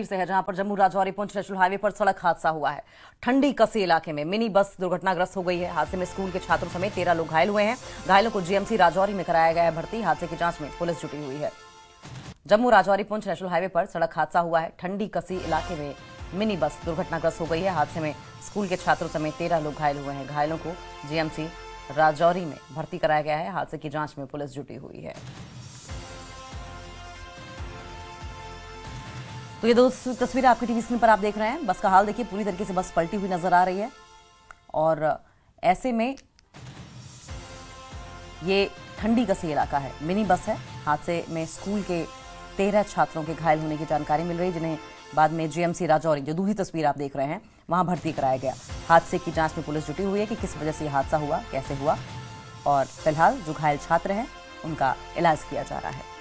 से है जहां पर जम्मू राजौरी पुंछ नेशनल हाईवे पर सड़क हादसा हुआ है। ठंडी कसी इलाके में मिनी बस दुर्घटनाग्रस्त हो गई है। हादसे में स्कूल के छात्रों समेत 13 लोग घायल हुए हैं। घायलों को जीएमसी राजौरी में कराया गया है भर्ती। हादसे की जांच में पुलिस जुटी हुई है। जम्मू राजौरी पुंछ नेशनल हाईवे पर सड़क हादसा हुआ है। ठंडी कसी इलाके में मिनी बस दुर्घटनाग्रस्त हो गई है। हादसे में स्कूल के छात्रों समेत 13 लोग घायल हुए हैं। घायलों को जीएमसी राजौरी में भर्ती कराया गया है। हादसे की जांच में पुलिस जुटी हुई है। तो ये दो तस्वीरें आपकी टीवी स्क्रीन पर आप देख रहे हैं। बस का हाल देखिए, पूरी तरीके से बस पलटी हुई नजर आ रही है और ऐसे में ये ठंडी कसी इलाका है, मिनी बस है। हादसे में स्कूल के 13 छात्रों के घायल होने की जानकारी मिल रही है, जिन्हें बाद में जीएमसी राजौरी, जो दूसरी तस्वीर आप देख रहे हैं, वहां भर्ती कराया गया। हादसे की जांच में पुलिस जुटी हुई है कि किस वजह से हादसा हुआ, कैसे हुआ, और फिलहाल जो घायल छात्र हैं उनका इलाज किया जा रहा है।